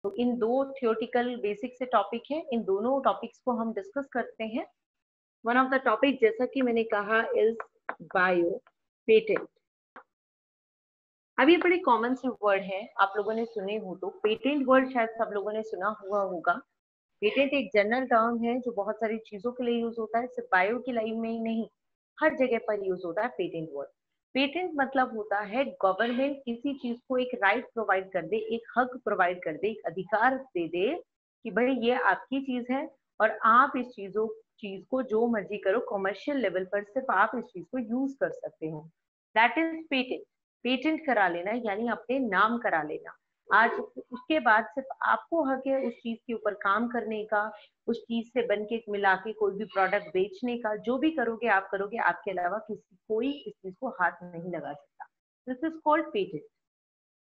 तो इन दो theoretical basic से टॉपिक है, इन दोनों टॉपिक्स को हम डिस्कस करते हैं। वन ऑफ द टॉपिक जैसा कि मैंने कहा इज बायो पेटेंट। अब ये बड़े कॉमन से वर्ड है, आप लोगों ने सुने हो तो पेटेंट वर्ड शायद सब लोगों ने सुना हुआ होगा। पेटेंट एक जनरल टर्म है जो बहुत सारी चीजों के लिए यूज होता है, सिर्फ बायो की लाइन में ही नहीं, हर जगह पर यूज होता है पेटेंट वर्ड। पेटेंट मतलब होता है गवर्नमेंट किसी चीज को एक राइट प्रोवाइड कर दे, एक हक प्रोवाइड कर दे, एक अधिकार दे दे कि भाई ये आपकी चीज है और आप इस चीज को जो मर्जी करो, कमर्शियल लेवल पर सिर्फ आप इस चीज को यूज कर सकते हो। That is patent. पेटेंट करा लेना यानी अपने नाम करा लेना। आज उसके बाद सिर्फ आपको हक है उस चीज के ऊपर काम करने का, उस चीज से बन के मिला के कोई भी प्रोडक्ट बेचने का, जो भी करोगे आप करोगे, आपके अलावा किसी कोई इस चीज को हाथ नहीं लगा सकता। This is called patent.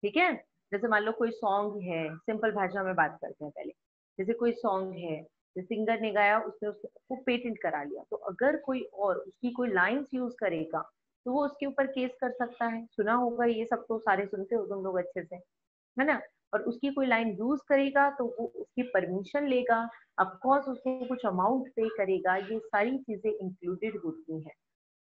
ठीक है, जैसे मान लो कोई सॉन्ग है, सिंपल भाषा में बात करते हैं पहले। जैसे कोई सॉन्ग है, सिंगर ने गाया, उसने उसको पेटेंट करा लिया, तो अगर कोई और उसकी कोई लाइंस यूज करेगा तो वो उसके ऊपर केस कर सकता है। सुना होगा ये सब, तो सारे सुनते हो तुम लोग अच्छे से, है ना। और उसकी कोई लाइन यूज करेगा तो वो उसकी परमिशन लेगा, ऑफ कोर्स उसको कुछ अमाउंट पे करेगा, ये सारी चीजें इंक्लूडेड होती हैं।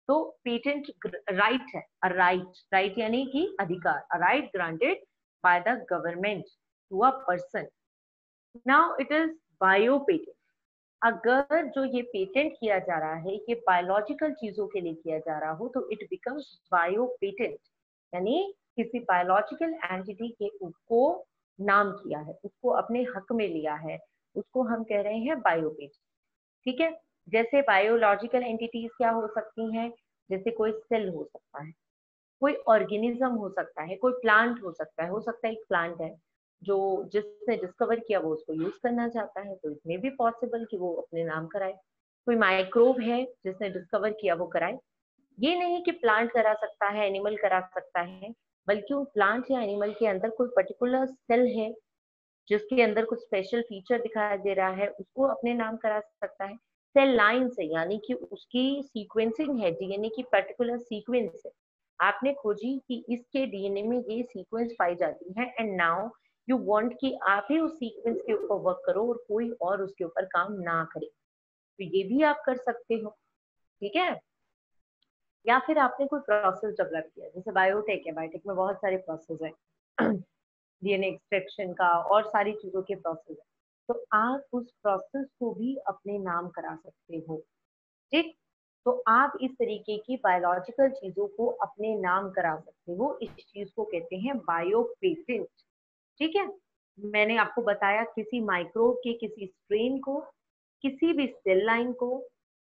तो पेटेंट राइट है, राइट, राइट यानी कि अधिकार, right granted by the government to a person. Now it is bio patent. अगर जो ये पेटेंट किया जा रहा है ये बायोलॉजिकल चीजों के लिए किया जा रहा हो तो इट बिकम्स बायो पेटेंट, यानी किसी बायोलॉजिकल एंटिटी के उसको नाम किया है, उसको अपने हक में लिया है, उसको हम कह रहे हैं बायो पेटेंट। ठीक है, जैसे बायोलॉजिकल एंटिटीज क्या हो सकती हैं, जैसे कोई सेल हो सकता है, कोई ऑर्गेनिज्म हो सकता है, कोई प्लांट हो सकता है एक प्लांट है जो जिसने डिस्कवर किया वो उसको यूज करना चाहता है, तो इसमें भी पॉसिबल कि वो अपने नाम कराए। कोई माइक्रोब है जिसने डिस्कवर किया वो कराए। ये नहीं कि प्लांट करा सकता है, एनिमल करा सकता है, बल्कि वो प्लांट या एनिमल के अंदर कोई पर्टिकुलर सेल है जिसके अंदर कुछ स्पेशल फीचर दिखाई दे रहा है, उसको अपने नाम करा सकता है। सेल लाइन से यानी कि उसकी सीक्वेंसिंग है, डीएनए की पर्टिकुलर सीक्वेंस है, आपने खोजी कि इसके डीएनए में ये सीक्वेंस पाई जाती है, एंड नाउ यू वांट कि आप ही उस सीक्वेंस के ऊपर वर्क करो और कोई और उसके ऊपर काम ना करे, तो ये भी आप कर सकते हो। ठीक है, या फिर आपने कोई प्रोसेस डेवलप किया, जैसे बायोटेक है, बायोटेक में बहुत सारे प्रोसेस है डीएनए एक्सट्रैक्शन का और सारी चीजों के प्रोसेस है, तो आप उस प्रोसेस को भी अपने नाम करा सकते हो। ठीक, तो आप इस तरीके की बायोलॉजिकल चीजों को अपने नाम करा सकते हो, इस चीज को कहते हैं बायो पेटेंट। ठीक है, मैंने आपको बताया किसी माइक्रोब के किसी स्ट्रेन को, किसी भी सेल लाइन को,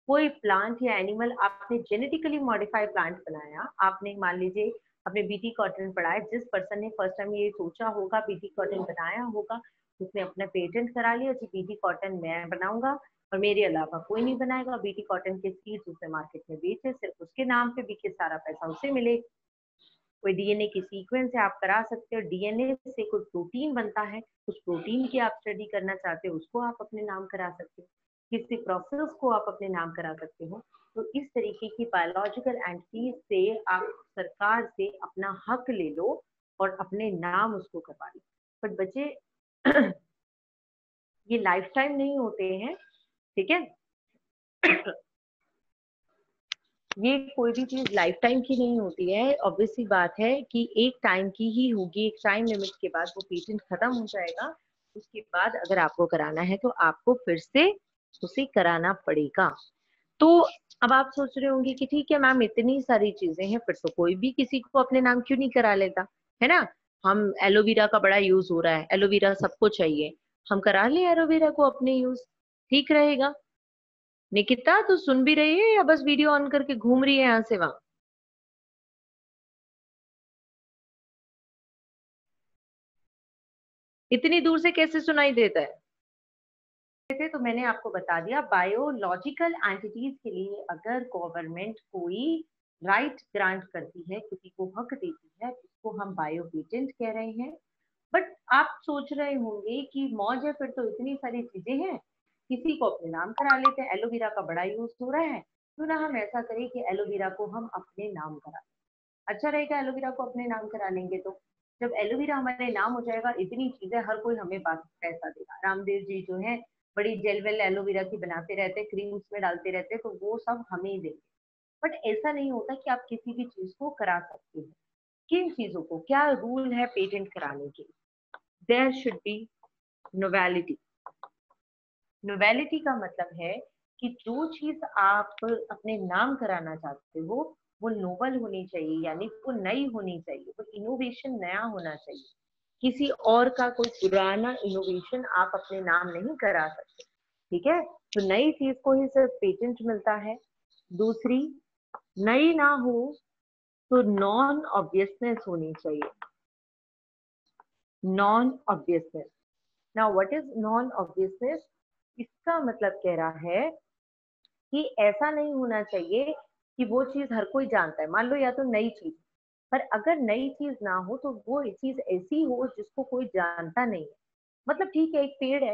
कोई प्लांट या एनिमल आपने जेनेटिकली मॉडिफाइड प्लांट बनाया, आपने मान लीजिए अपने बीटी कॉटन पढ़ा है, जिस पर्सन ने फर्स्ट टाइम ये सोचा होगा, बीटी कॉटन बनाया होगा, उसने अपना पेटेंट करा लिया जी बीटी कॉटन मैं बनाऊंगा और मेरे अलावा कोई नहीं बनाएगा। बीटी कॉटन के सीड्स उसने मार्केट में बेचे, सिर्फ उसके नाम पे बिके, सारा पैसा उसे मिले। कोई डीएनए की सीक्वेंस है आप करा सकते हो, डीएनए से कोई प्रोटीन बनता है, उस प्रोटीन की आप स्टडी करना चाहते हो, उसको आप अपने नाम करा सकते हो, किसी प्रोसेस को आप अपने नाम करा सकते हो। तो इस तरीके की बायोलॉजिकल एंटिटीज से आप सरकार से अपना हक ले लो और अपने नाम उसको करवा लो। बट बच्चे ये लाइफ टाइम नहीं होते हैं। ठीक है ये कोई भी चीज लाइफ टाइम की नहीं होती है, ऑब्वियस सी बात है कि एक टाइम की ही होगी, एक टाइम लिमिट के बाद वो पेटेंट खत्म हो जाएगा। उसके बाद अगर आपको कराना है तो आपको फिर से उसे कराना पड़ेगा। तो अब आप सोच रहे होंगे कि ठीक है मैम इतनी सारी चीजें हैं, फिर तो कोई भी किसी को अपने नाम क्यों नहीं करा लेता, है ना। हम एलोवेरा का बड़ा यूज हो रहा है, एलोवेरा सबको चाहिए, हम करा ले एलोवेरा को अपने यूज, ठीक रहेगा। निकिता तू सुन भी रही है या बस वीडियो ऑन करके घूम रही है यहाँ से वहां? इतनी दूर से कैसे सुनाई देता है? तो मैंने आपको बता दिया, बायोलॉजिकल एंटिटीज के लिए अगर गवर्नमेंट कोई राइट ग्रांट करती है, किसी को हक देती है, उसको हम बायो पेटेंट कह रहे हैं। बट आप सोच रहे होंगे कि मौज है, फिर तो इतनी सारी चीजें हैं, किसी को अपने नाम करा लेते हैं, एलोवेरा का बड़ा यूज हो रहा है, तो ना हम ऐसा करें कि एलोवेरा को हम अपने नाम करा, अच्छा रहेगा एलोवेरा को अपने नाम करा लेंगे तो। जब एलोवेरा हमारे नाम हो जाएगा, इतनी चीजें, हर कोई हमें पैसा देगा। रामदेव जी जो है बड़ी जेल वेल एलोवेरा की बनाते रहते हैं, क्रीम्स में डालते रहते हैं, तो वो सब हमें ही देंगे। बट ऐसा नहीं होता कि आप किसी भी चीज को करा सकते हो। किन चीजों को, क्या रूल है पेटेंट कराने के? There should be novelty. Novelty का मतलब है कि जो चीज आप अपने नाम कराना चाहते हो वो नोवल होनी चाहिए, यानी वो नई होनी चाहिए, वो इनोवेशन नया होना चाहिए। किसी और का कोई पुराना इनोवेशन आप अपने नाम नहीं करा सकते। ठीक है, तो नई चीज को ही सिर्फ पेटेंट मिलता है। दूसरी, नई ना हो तो नॉन ऑब्वियसनेस होनी चाहिए। Non obviousness. Now what is non obviousness? इसका मतलब कह रहा है कि ऐसा नहीं होना चाहिए कि वो चीज हर कोई जानता है। मान लो या तो नई चीज, पर अगर नई चीज ना हो तो वो चीज ऐसी हो जिसको कोई जानता नहीं है। मतलब ठीक है, एक पेड़ है,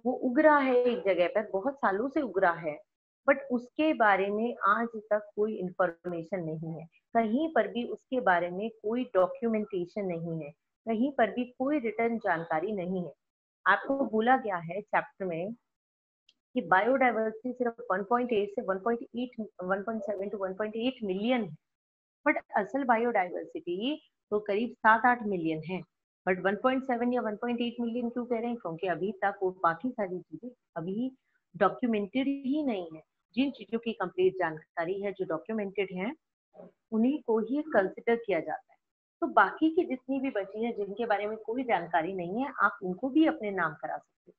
वो उग रहा है एक जगह पर, बहुत सालों से उग रहा है, बट उसके बारे में आज तक कोई इंफॉर्मेशन नहीं है। कहीं पर भी उसके बारे में कोई डॉक्यूमेंटेशन नहीं है, कहीं पर भी कोई रिटर्न जानकारी नहीं है। आपको बोला गया है चैप्टर में कि बायोडाइवर्सिटी सिर्फ 1.8 से 1.8 1.7 टू 1.8 मिलियन है, बट असल बायोडाइवर्सिटी तो करीब 7-8 मिलियन है। बट 1.7 या 1.8 मिलियन क्यों कह रहे हैं? क्योंकि अभी तक वो बाकी सारी चीजें अभी डॉक्यूमेंटेड ही नहीं है। जिन चीजों की कंप्लीट जानकारी है, जो डॉक्यूमेंटेड है, उन्हीं को ही कंसिडर किया जाता है। तो बाकी की जितनी भी बची है, जिनके बारे में कोई जानकारी नहीं है, आप उनको भी अपने नाम करा सकते हो।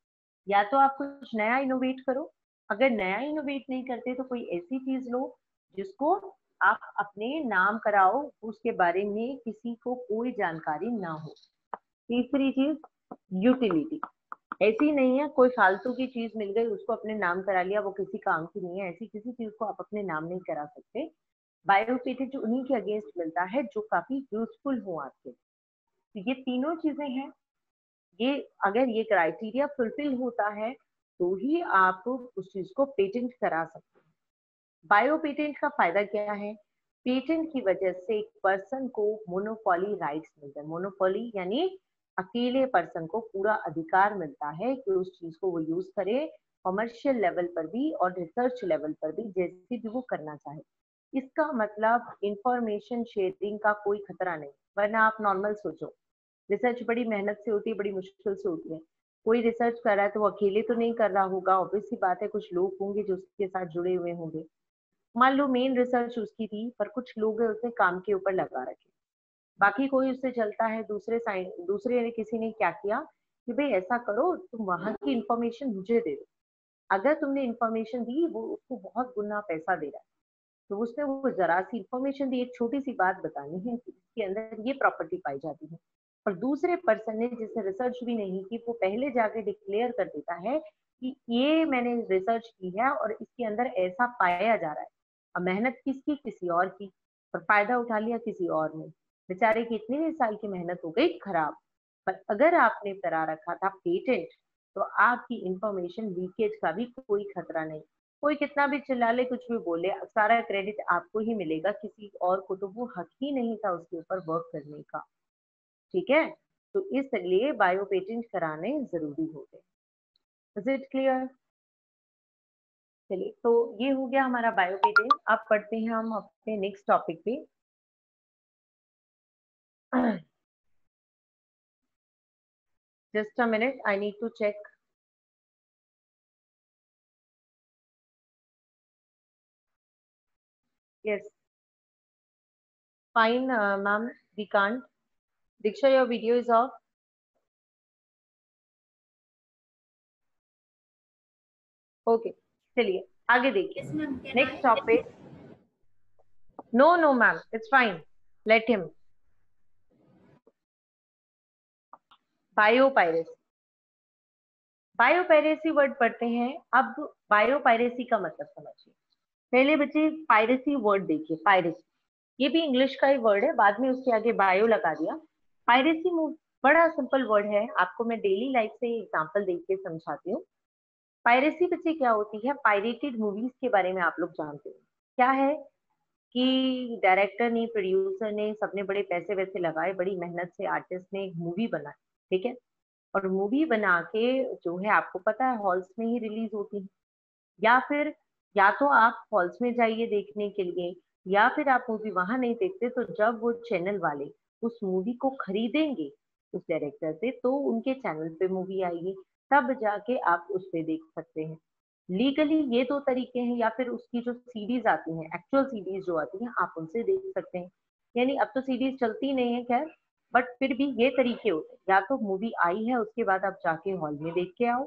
या तो आप कुछ नया इनोवेट करो, अगर नया इनोवेट नहीं करते तो कोई ऐसी चीज लो जिसको आप अपने नाम कराओ, उसके बारे में किसी को कोई जानकारी ना हो। तीसरी चीज, यूटिलिटी। ऐसी नहीं है कोई फालतू की चीज मिल गई उसको अपने नाम करा लिया, वो किसी काम की नहीं है, ऐसी किसी चीज को आप अपने नाम नहीं करा सकते। बायो पेटेंट उन्हीं के अगेंस्ट मिलता है जो काफी यूजफुल हो आपके। तो ये तीनों चीजें हैं, ये अगर ये क्राइटेरिया फुलफिल होता है तो ही आप उस चीज को पेटेंट करा सकते हैं। बायो पेटेंट का फायदा क्या है? पेटेंट की वजह से एक पर्सन को मोनोपोली राइट्स मिलते हैं। मोनोपोली यानी अकेले पर्सन को पूरा अधिकार मिलता है कि उस चीज को वो यूज करे, कमर्शियल लेवल पर भी और रिसर्च लेवल पर भी, जैसे भी वो करना चाहे। इसका मतलब इंफॉर्मेशन शेयरिंग का कोई खतरा नहीं। वरना आप नॉर्मल सोचो, रिसर्च बड़ी मेहनत से होती है, बड़ी मुश्किल से होती है। कोई रिसर्च कर रहा है तो वो अकेले तो नहीं कर रहा होगा, ऑब्वियस सी बात है, कुछ लोग होंगे जो उसके साथ जुड़े हुए होंगे। मान लो मेन रिसर्च उसकी थी, पर कुछ लोग हैं उसने काम के ऊपर लगा रखे, बाकी कोई उससे चलता है। दूसरे ने किसी ने क्या किया कि भाई ऐसा करो, तुम वहां की इंफॉर्मेशन मुझे दे दो। अगर तुमने इंफॉर्मेशन दी, वो उसको बहुत गुना पैसा दे रहा है। तो उसने वो जरा सी इंफॉर्मेशन दी, एक छोटी सी बात बतानी है कि इसके अंदर ये प्रॉपर्टी पाई जाती है, और दूसरे पर्सन ने जिसने रिसर्च भी नहीं की, वो पहले जाके डिक्लेयर कर देता है कि ये मैंने रिसर्च की है और इसके अंदर ऐसा पाया जा रहा है। अब मेहनत किसकी? किसी और की, और फायदा उठा लिया किसी और ने। बेचारे की इतनी साल की मेहनत हो गई खराब। पर अगर आपने करा रखा था पेटेंट, तो आपकी इंफॉर्मेशन लीकेज का भी कोई खतरा नहीं। कोई कितना भी चिल्ला ले, कुछ भी बोले, सारा क्रेडिट आपको ही मिलेगा, किसी और को तो वो हक ही नहीं था उसके ऊपर वर्क करने का। ठीक है, तो इसलिए बायो पेटेंट कराने जरूरी हो गए। Is it clear? चलिए, तो ये हो गया हमारा बायो पेटेंट। अब पढ़ते हैं हम अपने नेक्स्ट टॉपिक पे। Just a minute, I need to check. Yes, fine ma'am, we can't. Diksha, your video is off. Okay, चलिए आगे देखिए। Yes, ma'am. Can next I? Topic. No no ma'am, it's fine, let him. Biopiracy. Biopiracy word पढ़ते हैं। अब biopiracy का मतलब समझिए। पहले बच्चे पायरेसी वर्ड देखिए। पायरेसी ये भी इंग्लिश का ही वर्ड है, बाद में उसके आगे बायो लगा दिया। पायरेसी बड़ा सिंपल वर्ड है, आपको मैं डेली लाइफ से एग्जांपल देख के समझाती हूँ। पायरेसी बच्चे क्या होती है? पायरेटेड मूवीज के बारे में आप लोग जानते हैं क्या है? कि डायरेक्टर ने, प्रोड्यूसर ने, सबने बड़े पैसे वैसे लगाए, बड़ी मेहनत से आर्टिस्ट ने एक मूवी बनाई, ठीक है, और मूवी बना के जो है आपको पता है हॉल्स में ही रिलीज होती है, या फिर या तो आप हॉल्स में जाइए देखने के लिए, या फिर आप मूवी वहां नहीं देखते तो जब वो चैनल वाले उस मूवी को खरीदेंगे उस डायरेक्टर से तो उनके चैनल पे मूवी आएगी, तब जाके आप उस पे देख सकते हैं। लीगली ये दो तरीके हैं, या फिर उसकी जो सीडीज आती हैं, एक्चुअल सीडीज जो आती हैं, आप उनसे देख सकते हैं। यानी अब तो सीडीज चलती नहीं है खैर, बट फिर भी ये तरीके होते हैं, या तो मूवी आई है उसके बाद आप जाके हॉल में देख के आओ,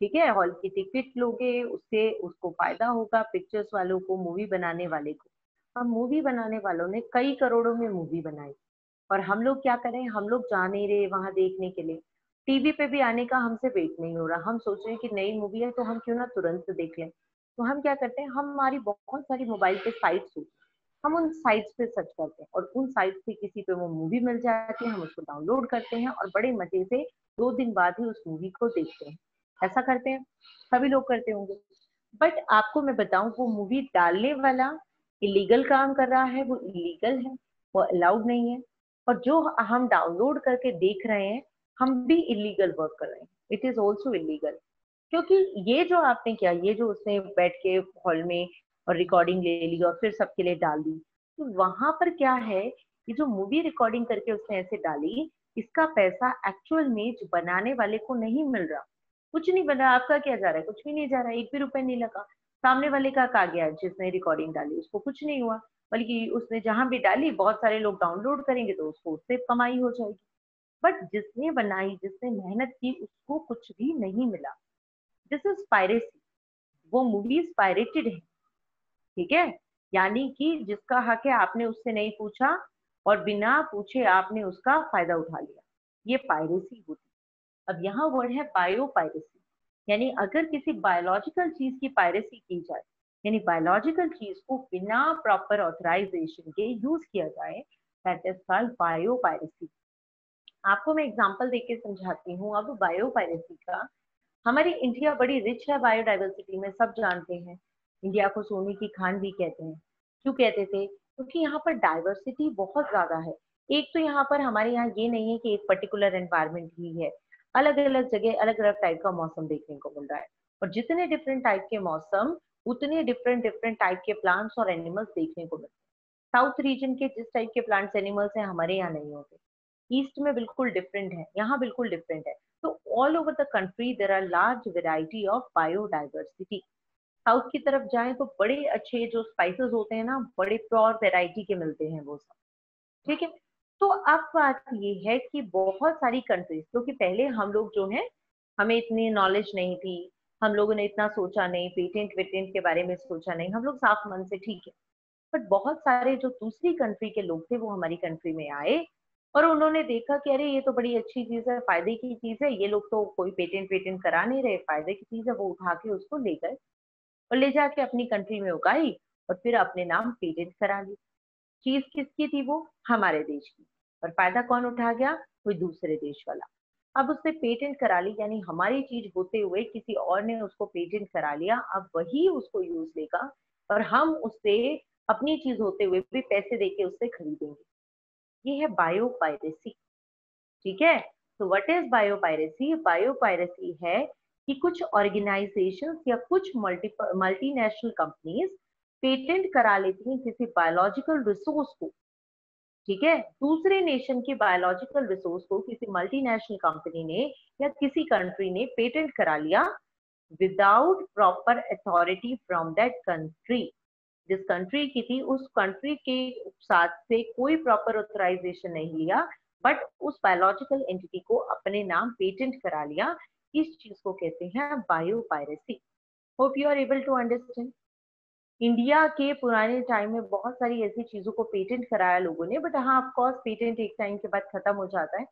ठीक है, हॉल की टिकट लोगे, उससे उसको फायदा होगा, पिक्चर्स वालों को, मूवी बनाने वाले को। अब मूवी बनाने वालों ने कई करोड़ों में मूवी बनाई, और हम लोग क्या करें, हम लोग जा नहीं रहे वहां देखने के लिए, टीवी पे भी आने का हमसे वेट नहीं हो रहा, हम सोच रहे हैं कि नई मूवी है तो हम क्यों ना तुरंत देख लें। तो हम क्या करते हैं, हम हमारी बहुत सारी मोबाइल पे साइट्स होती हैं, हम उन साइट्स पे सर्च करते हैं और उन साइट्स पे किसी पे वो मूवी मिल जाती है, हम उसको डाउनलोड करते हैं और बड़े मजे से 2 दिन बाद ही उस मूवी को देखते हैं। ऐसा करते हैं, सभी लोग करते होंगे। बट आपको मैं बताऊं, वो मूवी डालने वाला इलीगल काम कर रहा है, वो इलीगल है, वो अलाउड नहीं है। और जो हम डाउनलोड करके देख रहे हैं, हम भी इलीगल वर्क कर रहे हैं, इट इज ऑल्सो इलीगल। क्योंकि ये जो आपने किया, ये जो उसने बैठ के हॉल में और रिकॉर्डिंग ले ली और फिर सबके लिए डाल दी, तो वहां पर क्या है कि जो मूवी रिकॉर्डिंग करके उसने ऐसे डाली, इसका पैसा एक्चुअल में जो बनाने वाले को नहीं मिल रहा, कुछ नहीं बना। आपका क्या जा रहा है, कुछ भी नहीं जा रहा है, 1 भी रुपए नहीं लगा। सामने वाले का कहा गया, जिसने रिकॉर्डिंग डाली उसको कुछ नहीं हुआ, बल्कि उसने जहां भी डाली बहुत सारे लोग डाउनलोड करेंगे तो उसको उससे कमाई हो जाएगी। बट जिसने बनाई, जिसने मेहनत की, उसको कुछ भी नहीं मिला। This is piracy. वो मूवीज पायरेटेड है, ठीक है, यानी कि जिसका हक है आपने उससे नहीं पूछा और बिना पूछे आपने उसका फायदा उठा लिया, ये पायरेसी होती है। अब यहाँ वर्ड है बायो पायरेसी, यानी अगर किसी बायोलॉजिकल चीज की पायरेसी की जाए, यानी बायोलॉजिकल चीज को बिना प्रॉपर ऑथराइजेशन के यूज किया जाए, that is called bio piracy. आपको मैं एग्जांपल देके समझाती हूँ। अब बायो पायरेसी का, हमारी इंडिया बड़ी रिच है बायोडाइवर्सिटी में, सब जानते हैं। इंडिया को सोने की खान भी कहते हैं। क्यों कहते थे, क्योंकि यहाँ पर डाइवर्सिटी बहुत ज्यादा है। एक तो यहाँ पर हमारे यहाँ ये नहीं है कि एक पर्टिकुलर एनवायरनमेंट ही है, अलग अलग जगह अलग अलग टाइप का मौसम देखने को मिल रहा है, और जितने डिफरेंट टाइप के मौसम, उतने डिफरेंट डिफरेंट टाइप के प्लांट्स और एनिमल्स देखने को मिलते हैं। साउथ रीजन के जिस टाइप के प्लांट्स एनिमल्स हैं हमारे यहाँ नहीं होते, ईस्ट में बिल्कुल डिफरेंट है, यहाँ बिल्कुल डिफरेंट है। तो all over the country there are large variety of biodiversity. South की तरफ जाएं तो बड़े अच्छे जो स्पाइसेस होते हैं ना, बड़े प्योर वेराइटी के मिलते हैं वो सब, ठीक है। तो अब बात ये है कि बहुत सारी कंट्रीज, क्योंकि पहले हम लोग जो है, हमें इतनी नॉलेज नहीं थी, हम लोगों ने इतना सोचा नहीं, पेटेंट वेटेंट के बारे में सोचा नहीं, हम लोग साफ मन से, ठीक है। बट बहुत सारे जो दूसरी कंट्री के लोग थे वो हमारी कंट्री में आए, और उन्होंने देखा कि अरे ये तो बड़ी अच्छी चीज है, फायदे की चीज है, ये लोग तो कोई पेटेंट वेटेंट करा नहीं रहे, फायदे की चीज है, वो उठा के उसको ले गए और ले जाके अपनी कंट्री में उगाई और फिर अपने नाम पेटेंट करा ली। चीज किसकी थी, वो हमारे देश की, और फायदा कौन उठा गया, कोई दूसरे देश वाला। अब उसने पेटेंट करा ली, यानी हमारी चीज होते हुए किसी और ने उसको पेटेंट करा लिया, अब वही उसको यूज लेगा और हम उससे अपनी चीज होते हुए भी पैसे देके उससे खरीदेंगे। ये है बायो पायरेसी, ठीक है। तो what is bio piracy, bio piracy है कि कुछ ऑर्गेनाइजेशंस या कुछ मल्टीनेशनल कंपनीज पेटेंट करा लेती हैं किसी बायोलॉजिकल रिसोर्स को, ठीक है, दूसरे नेशन के बायोलॉजिकल रिसोर्स को किसी मल्टीनेशनल कंपनी ने या किसी कंट्री ने पेटेंट करा लिया without proper authority from that country. जिस कंट्री की थी उस कंट्री के साथ से कोई प्रॉपर ऑथराइजेशन नहीं लिया, बट उस बायोलॉजिकल एंटिटी को अपने नाम पेटेंट करा लिया। इस चीज को कहते हैं biopiracy. Hope you are able to understand. India के पुराने टाइम में बहुत सारी ऐसी चीजों को पेटेंट कराया लोगों ने, बट हाँ ऑफ कोर्स पेटेंट एक टाइम के बाद खत्म हो जाता है।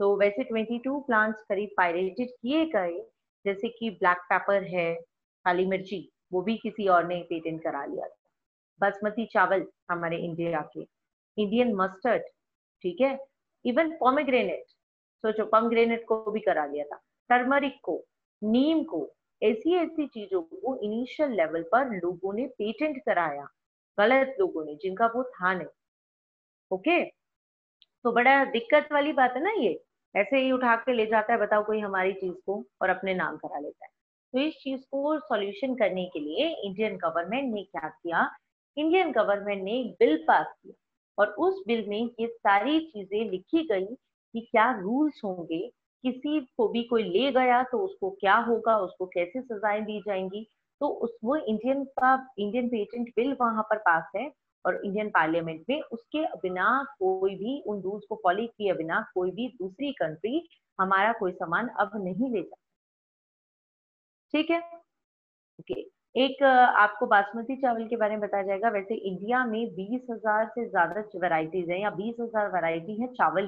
तो वैसे 22 प्लांट्स करीब पायरेटेड किए गए, जैसे कि ब्लैक पेपर है, काली मिर्ची, वो भी किसी और ने पेटेंट करा लिया था। बासमती चावल हमारे इंडिया के, इंडियन मस्टर्ड, ठीक है, इवन पोमेग्रेनेट, सोचो पोमेग्रेनेट को भी करा लिया था, टर्मरिक को, नीम को, ऐसी ऐसी चीजों को इनिशियल लेवल पर लोगों ने पेटेंट कराया। गलत लोगों ने, जिनका वो था नहीं। ओके, तो बड़ा दिक्कत वाली बात है ना ये, ऐसे ही उठा के ले जाता है बताओ कोई हमारी चीज को और अपने नाम करा लेता है। तो इस चीज को सॉल्यूशन करने के लिए इंडियन गवर्नमेंट ने क्या किया, इंडियन गवर्नमेंट ने एक बिल पास किया और उस बिल में ये सारी चीजें लिखी गई कि क्या रूल्स होंगे, किसी को भी कोई ले गया तो उसको क्या होगा, उसको कैसे सजाएं दी जाएंगी। तो उस वो इंडियन पेटेंट बिल वहां पर पास है और इंडियन पार्लियामेंट में, उसके बिना कोई भी उन रूल्स को फॉलो किए बिना कोई भी दूसरी कंट्री हमारा कोई सामान अब नहीं ले सकती। ठीक है, ओके। एक आपको बासमती चावल के बारे में बताया जाएगा। वैसे इंडिया में 20,000 से ज्यादा वैरायटीज हैं, या 20,000 वैरायटी है चावल।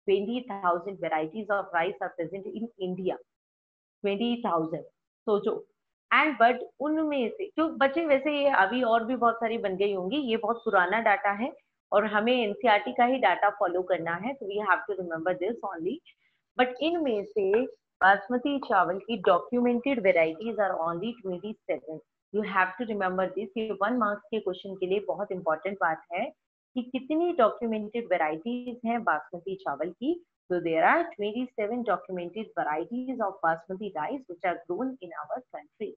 20,000 varieties of rice are present in India. 20,000, सोचो। एंड बट उनमें से जो बचे, वैसे ये अभी और भी बहुत सारी बन गई होंगी, ये बहुत पुराना डाटा है और हमें एनसीईआरटी का ही डाटा फॉलो करना है, तो we have to remember this only. But इनमें से बासमती चावल की documented varieties are only 27। You have to remember this, ये 1 मार्क्स के क्वेश्चन के लिए बहुत इंपॉर्टेंट बात है कि कितनी डॉक्यूमेंटेड वेराइटीज हैं बासमती चावल की। So there are 27 documented varieties of basmati rice which are grown in our country.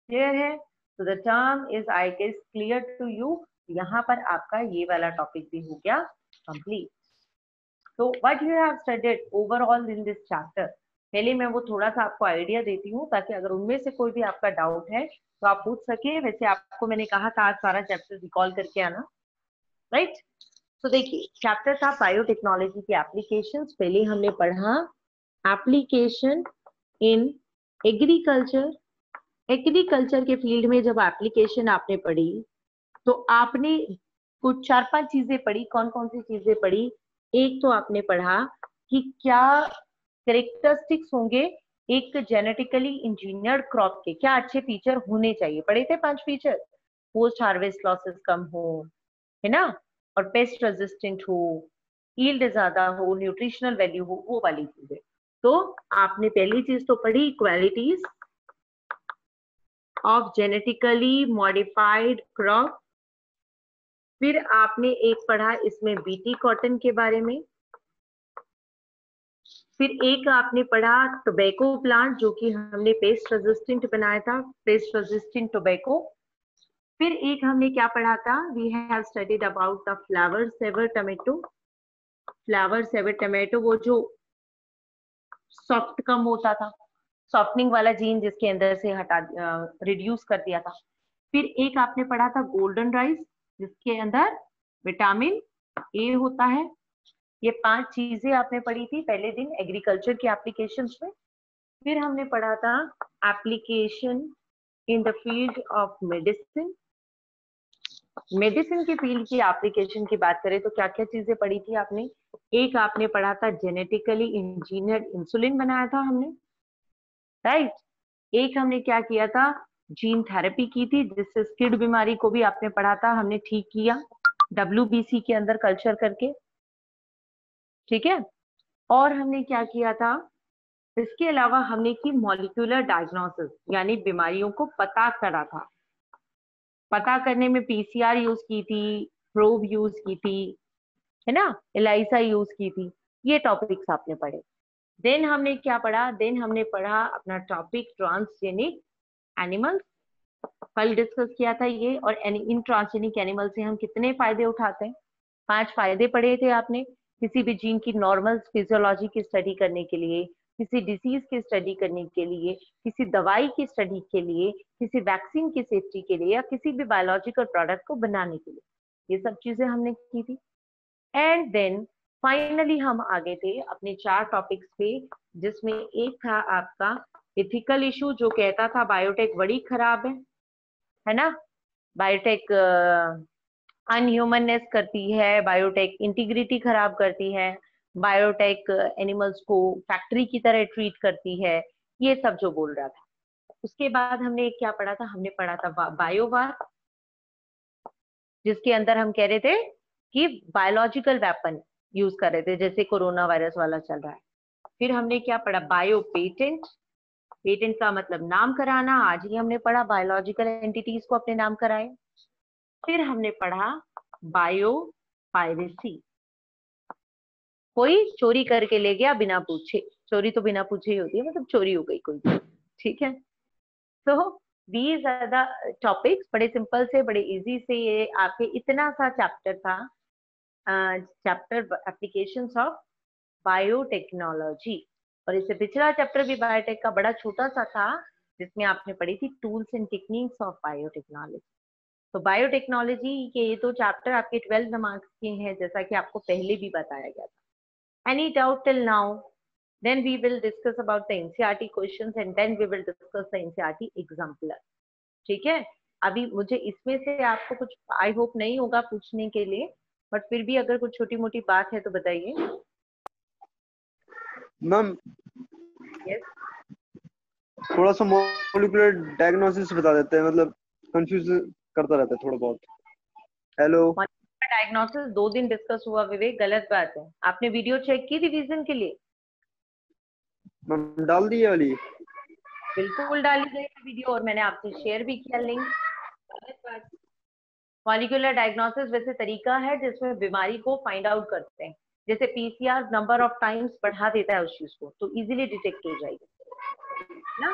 Clear है? So the term is, I guess, clear to you. यहाँ पर आपका ये वाला टॉपिक भी हो गया complete. So what you have studied overall in this chapter? पहले मैं वो थोड़ा सा आपको आइडिया देती हूँ ताकि अगर उनमें से कोई भी आपका डाउट है तो आप पूछ सके। वैसे आपको मैंने कहा था आज सारा चैप्टर रिकॉल करके आना, राइट? तो देखिए, चैप्टर था बायोटेक्नोलॉजी की एप्लीकेशंस। पहले हमने पढ़ा एप्लीकेशन इन एग्रीकल्चर। एग्रीकल्चर के फील्ड में जब एप्लीकेशन आपने पढ़ी तो आपने कुछ 4-5 चीजें पढ़ी। कौन कौन सी चीजें पढ़ी? एक तो आपने पढ़ा कि क्या कैरेक्टरिस्टिक्स होंगे एक जेनेटिकली इंजीनियर्ड क्रॉप के, क्या अच्छे फीचर होने चाहिए। पढ़े थे 5 फीचर। पोस्ट हार्वेस्ट लॉसेस कम हो, है ना, और पेस्ट रेजिस्टेंट हो, यील्ड ज्यादा हो, न्यूट्रिशनल वैल्यू हो, वो वाली चीजें। तो आपने पहली चीज तो पढ़ी qualities of genetically modified crop. फिर आपने एक पढ़ा इसमें बीटी कॉटन के बारे में। फिर एक आपने पढ़ा टोबैको प्लांट, जो कि हमने पेस्ट रेजिस्टेंट बनाया था, पेस्ट रेजिस्टेंट टोबैको। फिर एक हमने क्या पढ़ा था, we have studied about the Flavr Savr tomato. Flavr Savr tomato, वो जो सॉफ्ट कम होता था, सॉफ्टनिंग वाला जीन जिसके अंदर से हटा रिड्यूस कर दिया था। फिर एक आपने पढ़ा था गोल्डन राइस, जिसके अंदर विटामिन ए होता है। ये 5 चीजें आपने पढ़ी थी पहले दिन एग्रीकल्चर की एप्लीकेशंस में। फिर हमने पढ़ा था application in the field of medicine. Medicine की फील्ड की एप्लीकेशन की बात करें तो क्या क्या चीजें पढ़ी थी आपने? एक आपने पढ़ा था जेनेटिकली इंजीनियर्ड इंसुलिन बनाया था हमने, राइट? एक हमने क्या किया था, जीन थेरेपी की थी, जिससे स्किड बीमारी को भी आपने पढ़ा था, हमने ठीक किया WBC के अंदर कल्चर करके, ठीक है। और हमने क्या किया था, इसके अलावा हमने की मॉलिक्यूलर डायग्नोसिस, यानी बीमारियों को पता करा था। पता करने में PCR यूज की थी, प्रोब यूज की थी, है ना, एलाइसा यूज की थी। ये टॉपिक्स आपने पढ़े। देन हमने क्या पढ़ा, देन हमने पढ़ा अपना टॉपिक ट्रांसजेनिक एनिमल्स। कल डिस्कस किया था ये। और इन ट्रांसजेनिक एनिमल से हम कितने फायदे उठाते हैं? 5 फायदे पढ़े थे आपने। किसी भी जीन की नॉर्मल फिजियोलॉजी की स्टडी करने के लिए, किसी डिसीज की स्टडी करने के लिए, किसी दवाई की स्टडी के लिए, किसी वैक्सीन की सेफ्टी के लिए, या किसी भी बायोलॉजिकल प्रोडक्ट को बनाने के लिए, ये सब चीजें हमने की थी। एंड देन फाइनली हम आगे थे अपने 4 टॉपिक्स पे, जिसमें एक था आपका एथिकल इशू, जो कहता था बायोटेक बड़ी खराब है ना, बायोटेक अनह्यूमननेस करती है, बायोटेक इंटीग्रिटी खराब करती है, बायोटेक एनिमल्स को फैक्ट्री की तरह ट्रीट करती है, ये सब जो बोल रहा था। उसके बाद हमने क्या पढ़ा था, हमने पढ़ा था बायोवार, जिसके अंदर हम कह रहे थे कि बायोलॉजिकल वेपन यूज कर रहे थे, जैसे कोरोना वायरस वाला चल रहा है। फिर हमने क्या पढ़ा, बायो पेटेंट। पेटेंट का मतलब नाम कराना, आज ही हमने पढ़ा, बायोलॉजिकल एंटिटीज को अपने नाम कराए। फिर हमने पढ़ा बायो पायरेसी, कोई चोरी करके ले गया बिना पूछे, चोरी तो बिना पूछे ही होती है, मतलब चोरी हो गई कोई, ठीक है। तो दीज आर द टॉपिक्स, बड़े सिंपल से, बड़े इजी से, ये आपके इतना सा चैप्टर था, चैप्टर एप्लीकेशंस ऑफ बायोटेक्नोलॉजी। और इससे पिछला चैप्टर भी बायोटेक का बड़ा छोटा सा था, जिसमें आपने पढ़ी थी tools and techniques of biotechnology. तो बायोटेक्नोलॉजी के ये तो चैप्टर आपके 12 मार्क्स के हैं, जैसा कि आपको पहले भी बताया गया था। Any doubt till now? Then we will discuss about the NCERT questions and then we will discuss the NCERT exampler. ठीक है, अभी मुझे इसमें से आपको कुछ आई होप नहीं होगा पूछने के लिए, बट फिर भी अगर कुछ छोटी मोटी बात है तो बताइए। मैम यस, थोड़ा सा मॉलिक्यूलर डायग्नोसिस बता देते हैं, मतलब कंफ्यूज करता रहता है थोड़ा बहुत। हेलो, डायग्नोसिस 2 दिन डिस्कस हुआ विवेक, गलत बात है। आपने वीडियो चेक की रिवीजन के लिए? मैम डाल दी है वाली? बिल्कुल डाली गई वीडियो, और मैंने आपसे शेयर भी किया लिंक। गलत बात। मॉलिक्यूलर डायग्नोसिस वैसे तरीका है जिसमें बीमारी को फाइंड आउट करते हैं, जैसे पीसीआर नंबर ऑफ टाइम्स बढ़ा देता है उस चीज को, तो इजीली डिटेक्ट हो जाएगी ना।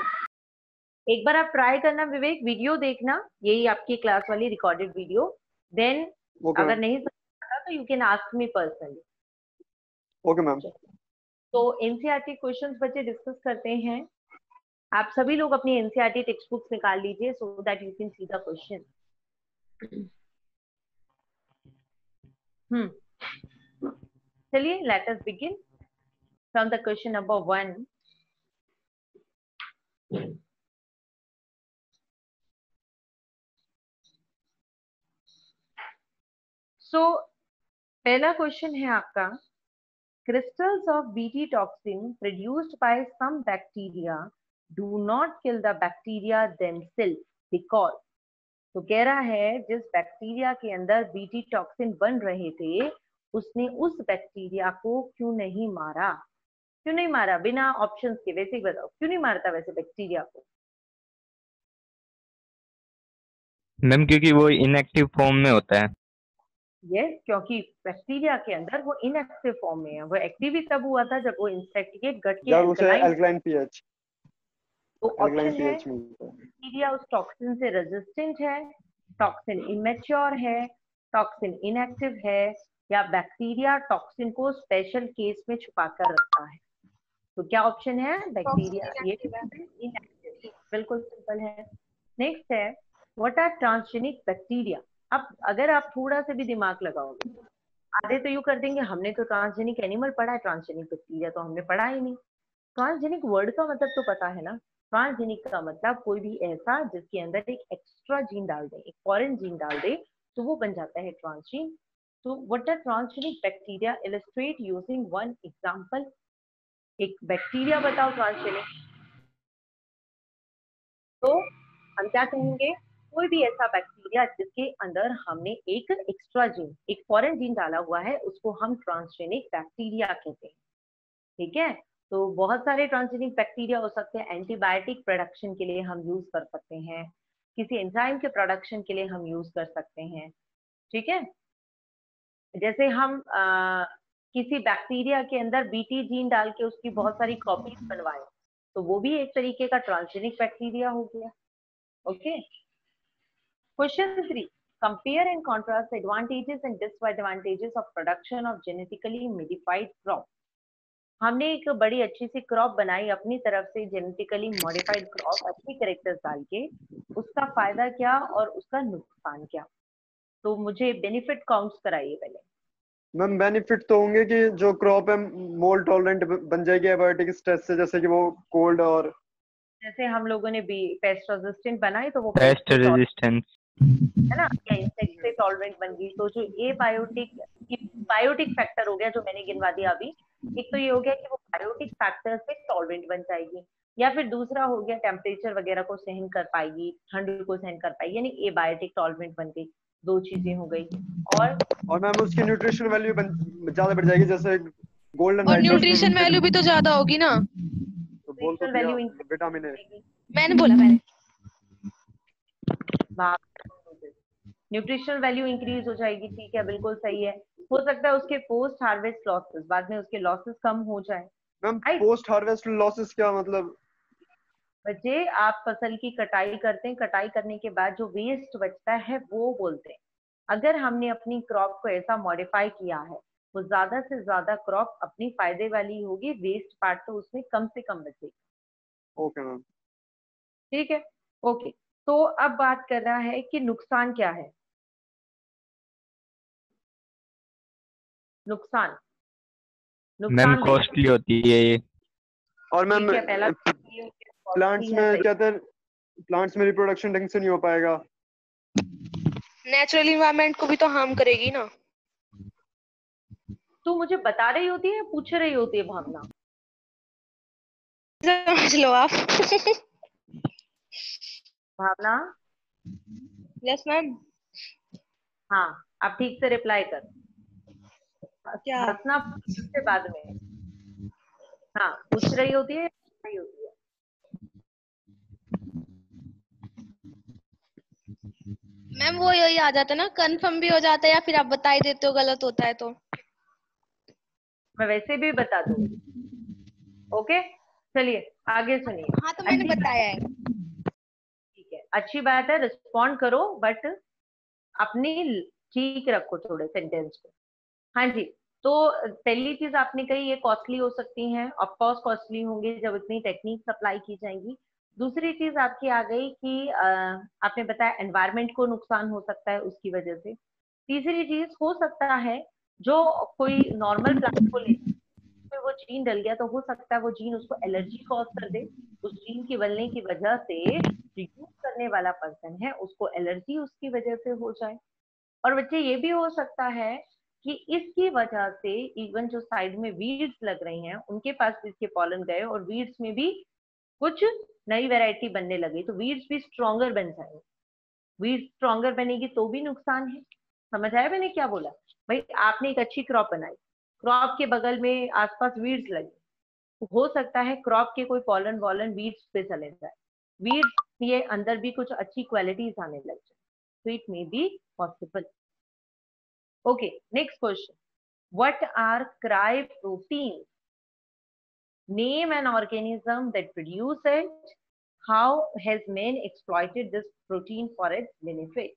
एक बार आप ट्राई करना विवेक, वीडियो देखना, यही आपकी क्लास वाली रिकॉर्डेड वीडियो। देन अगर नहीं समझ आता तो you can ask me personally. Okay ma'am. तो एनसीईआरटी क्वेश्चंस बच्चे डिस्कस करते हैं। आप सभी लोग अपनी एनसीईआरटी टेक्स्ट बुक्स निकाल लीजिए so that you can see the question. चलिए, let us begin from the question number 1। So पहला क्वेश्चन है आपका, crystals of Bt toxin produced by some bacteria do not kill the bacteria themselves because, तो कह रहा है जिस bacteria के अंदर बीटी टॉक्सिन बन रहे थे उसने उस बैक्टीरिया को क्यों नहीं मारा? क्यों नहीं मारा? बिना ऑप्शंस के, वैसे ही बताओ, क्यों नहीं मारता वैसे बैक्टीरिया को? मैम क्योंकि वो इनएक्टिव फॉर्म में होता है। यस, क्योंकि बैक्टीरिया के अंदर वो इनएक्टिव फॉर्म में है। वो एक्टिव ही तब हुआ था जब वो इंसेक्टिकेट गट के अल्कलाइन पीएच, तो ऑप्शन है पीएच मिलता है। बैक्टीरिया उस टॉक्सिन से रेजिस्टेंट है, टॉक्सिन इमेच्योर है, टॉक्सिन इनएक्टिव है, या बैक्टीरिया टॉक्सिन को स्पेशल केस में छुपा कर रखता है। तो क्या ऑप्शन है? बैक्टीरिया ये इनएक्टिव। बिल्कुल सिंपल है। नेक्स्ट है, व्हाट आर ट्रांसजेनिक बैक्टीरिया। अब अगर आप थोड़ा सा भी दिमाग लगाओगे, आधे तो यू कर देंगे हमने तो ट्रांसजेनिक एनिमल पढ़ा है, ट्रांसजेनिक बैक्टीरिया तो हमने पढ़ा ही नहीं। ट्रांसजेनिक वर्ड का मतलब तो पता है ना। ट्रांसजेनिक का मतलब कोई भी ऐसा जिसके अंदर एक एक्स्ट्रा जीन डाल दे, एक फॉरेन जीन डाल दे, तो वो बन जाता है ट्रांसजीन। तो what are transgenic bacteria, illustrate using one example. एक बैक्टीरिया बताओ ट्रांसजेनिक। तो हम क्या कहेंगे? कोई भी ऐसा बैक्टीरिया जिसके अंदर हमने एक एक्स्ट्रा जीन, एक फॉरेन जीन डाला हुआ है, उसको हम ट्रांसजेनिक बैक्टीरिया कहते हैं। ठीक है, तो बहुत सारे ट्रांसजेनिक बैक्टीरिया हो सकते हैं। एंटीबायोटिक प्रोडक्शन के लिए हम यूज कर सकते हैं, किसी एंजाइम के प्रोडक्शन के लिए हम यूज कर सकते हैं। ठीक है, जैसे हम किसी बैक्टीरिया के अंदर बीटी जीन डाल के उसकी बहुत सारी कॉपीज बनवाए, तो वो भी एक तरीके का ट्रांसजेनिक बैक्टीरिया हो गया। Okay, question 3, compare and contrast advantages and disadvantages of production of genetically modified crop. हमने एक बड़ी अच्छी सी क्रॉप बनाई अपनी तरफ से, जेनेटिकली मॉडिफाइड क्रॉप, अच्छी कैरेक्टर्स डाल के, उसका फायदा क्या और उसका नुकसान क्या? तो मुझे बेनिफिट काउंट्स कराइए पहले। मैम बेनिफिट तो होंगे कि जो क्रॉप है मोल्ड टॉलरेंट बन जाएगी एबायोटिक स्ट्रेस से, जैसे कि वो कोल्ड, और जैसे हम लोगों ने भी पेस्ट रेजिस्टेंट बनाई तो वो पेस्ट रेजिस्टेंस है ना, या इंसेक्ट से टॉलरेंट बन गई। तो जो ए बायोटिक फैक्टर हो गया जो मैंने गिनवा दिया अभी, एक तो ये हो गया कि वो बायोटिक फैक्टर से टॉलरेंट बन जाएगी, या फिर दूसरा हो गया टेम्परेचर वगैरह को सहन कर पाएगी, ठंड को सहन कर पाएगी, यानी ए बायोटिक टॉलरेंट बन गई। 2 चीजें हो गई। और मैम उसकी न्यूट्रिशन वैल्यू ज्यादा बढ़ जाएगी, जैसे गोल्डन और न्यूट्रिशन वैल्यू भी तो ज्यादा होगी ना। तो बोल तो दिया विटामिन ए। मैंने बोला पहले। न्यूट्रिशनल वैल्यू इंक्रीज हो जाएगी, ठीक है, बिल्कुल सही है। हो सकता है उसके पोस्ट हार्वेस्ट लॉसेस, बाद में उसके लॉसेस कम हो जाए। Ma'am right, post harvest losses क्या मतलब? बच्चे आप फसल की कटाई करते हैं, कटाई करने के बाद जो वेस्ट बचता है वो बोलते हैं। अगर हमने अपनी क्रॉप को ऐसा मॉडिफाई किया है, वो ज्यादा से ज्यादा क्रॉप अपनी फायदे वाली होगी, वेस्ट पार्ट तो उसमें कम से कम बचेगी। Okay ma'am. ठीक है, ओके। तो अब बात कर रहा है कि नुकसान क्या है। नुकसान, मैम नुकसान देखो, कॉस्टली होती है ये। और मैम ठीक है, पहला ये प्लांट्स costly है, में सही। क्या कहते हैं, प्लांट्स में रिप्रोडक्शन ढंग से नहीं हो पाएगा। नेचुरल इन्वायरमेंट को भी तो हार्म करेगी ना। तू मुझे बता रही होती है, पूछ रही होती है भावना? समझ लो आप। भावना, यस मैम। हाँ, अब ठीक से रिप्लाई कर। क्या? हंसना से बाद में। हाँ, पूछ रही होती है, पूछ रही होती है। मैम वो यही आ जाता है ना, कंफर्म भी हो जाता है या फिर आप बता ही देते हो गलत होता है तो। मैं वैसे भी बता दूंगी। ओके, चलिए आगे सुनिए। हाँ तो मैंने अच्छी बात बताया है, है। ठीक है, अच्छी बात है, रिस्पॉन्ड करो, बट अपनी ठीक रखो थोड़े सेंटेंस को। हाँ जी। तो पहली चीज आपने कही ये कॉस्टली हो सकती हैं, ऑफ कोर्स कॉस्टली होंगे जब इतनी टेक्निक सप्लाई की जाएंगी। दूसरी चीज आपकी आ गई कि आपने बताया एनवायरनमेंट को नुकसान हो सकता है उसकी वजह से। तीसरी चीज हो सकता है जो कोई नॉर्मल प्लांट को ले में वो जीन डल गया, तो हो सकता है वो जीन उसको एलर्जी कॉज कर दे। उस जीन के बनने की वजह से जो यूज करने वाला पर्सन है उसको एलर्जी उसकी वजह से हो जाए। और बच्चे ये भी हो सकता है कि इसकी वजह से इवन जो साइड में वीड्स लग रही हैं उनके पास भी इसके पॉलन गए और वीड्स में भी कुछ नई वैरायटी बनने लगी, तो वीड्स भी स्ट्रॉन्गर बन जाएंगे। वीड्स स्ट्रॉन्गर बनेगी तो भी नुकसान है। समझ आया मैंने क्या बोला? भाई आपने एक अच्छी क्रॉप बनाई, क्रॉप के बगल में आसपास वीड्स लगे, तो हो सकता है क्रॉप के कोई पॉलन वॉलन वीड्स पे चले जाए, वीड्स ये अंदर भी कुछ अच्छी क्वालिटीज आने लग जाए, तो it may be possible. Okay, next question. What are cry proteins? Name an organism that produce it. How has man exploited this protein for its benefit?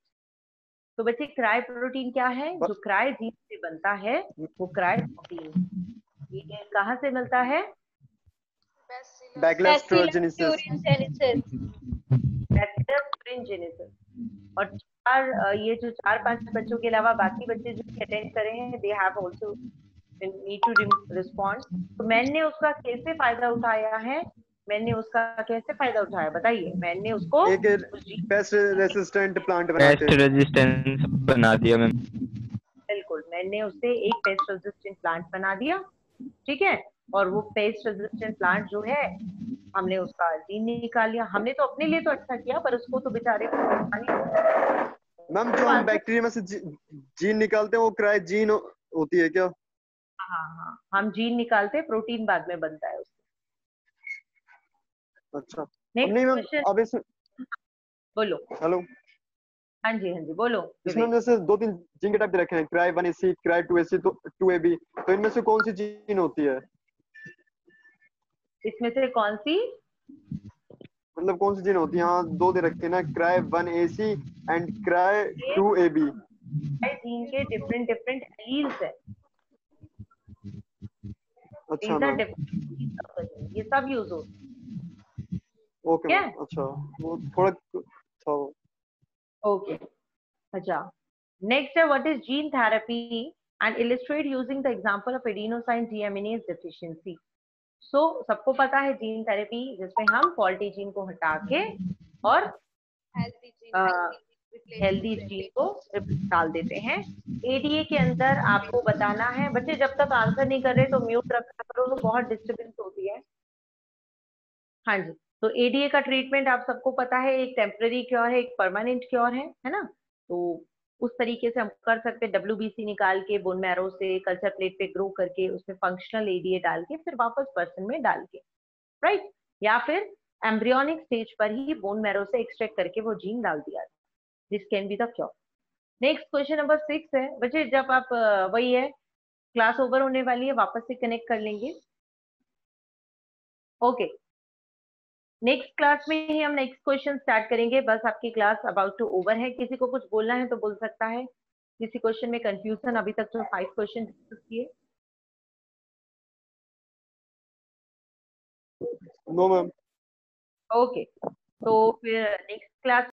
तो बच्चे क्राई प्रोटीन क्या है? जो क्राई जीन से बनता है वो क्राई प्रोटीन। ये कहाँ से मिलता है? Backless Bacillus thuringiensis। Bacteria thuringiensis। और ये जो 4-5 बच्चों के अलावा बाकी बच्चे जो अटेंड करे हैं they have also need to respond. तो मैंने उसका कैसे फायदा उठाया है? मैंने उसका कैसे फायदा उठाया बताइए? मैंने उसको एक पेस्ट रेसिस्टेंट प्लांट पेस्ट बनाते। रेजिस्टेंस बना दिया मैम। बिल्कुल, मैंने उससे एक पेस्ट रेजिस्टेंट प्लांट बना दिया, ठीक है। और वो पेस्ट रेजिस्टेंट प्लांट जो है हमने उसका जीन निकाल लिया। हमने तो अपने लिए तो अच्छा किया पर उसको तो बेचारे को नुकसान ही हुआ। मैम जो तो हम आंसर, बैक्टीरिया में से जीन निकालते हैं वो क्राई जीन होती है क्या? हाँ हाँ, हम जीन निकालते हैं, प्रोटीन बाद में बनता है उससे। अच्छा अब नेक्स्ट नहीं मैम, क्वेश्चन, अब इस बोलो। हेलो, हाँ जी, हाँ जी, बोलो इसमें विवेक। जैसे 2-3 जीन के टाइप दे रखे हैं, क्राई 1AC, क्राई 2AC, तो 2AB, तो इनमें से कौन सी जीन होती है? इसमें से कौन सी? मतलब कौन सी जीन होती है? हाँ 2 दे रखे हैं ना, cry 1AC and cry 2AB। Gene के डिफरेंट डिफरेंट एलील्स है। अच्छा These are मैम, different, ये सब यूज हो, ओके क्या? मैम। अच्छा वो थोड़ा था वो। ओके, अच्छा। नेक्स्ट है what is gene therapy and illustrate using the example of adenosine deaminase deficiency. So सबको पता है जीन थेरेपी जिसमें हम फॉल्टी जीन को हटा के और healthy gene replace healthy gene को करते डाल देते हैं। एडीए के अंदर आपको बताना है बच्चे, जब तक आंसर नहीं कर रहे तो म्यूट रखा करो, तो बहुत डिस्टर्बेंस होती है। हाँ जी। तो एडीए का ट्रीटमेंट आप सबको पता है, एक टेम्पररी क्योर है, एक परमानेंट क्योर है ना? तो उस तरीके से हम कर सकते हैं, डब्ल्यूबीसी निकाल के बोन मैरो से कल्चर प्लेट पे ग्रो करके उसमें फंक्शनल एडीए डाल के फिर वापस पर्सन में डाल के, राइट। या फिर एम्ब्रियोनिक स्टेज पर ही बोन मैरो से एक्सट्रैक्ट करके वो जीन डाल दिया, this can be the cure. Next question number 6 है बच्चे, जब आप वही है, क्लास ओवर होने वाली है, वापस से कनेक्ट कर लेंगे। ओके, नेक्स्ट क्लास में ही हम नेक्स्ट क्वेश्चन स्टार्ट करेंगे। बस आपकी क्लास अबाउट टू ओवर है। किसी को कुछ बोलना है तो बोल सकता है। किसी क्वेश्चन में कंफ्यूजन, अभी तक तो 5 क्वेश्चन डिस्कस किए। No ma'am. ओके, तो फिर नेक्स्ट क्लास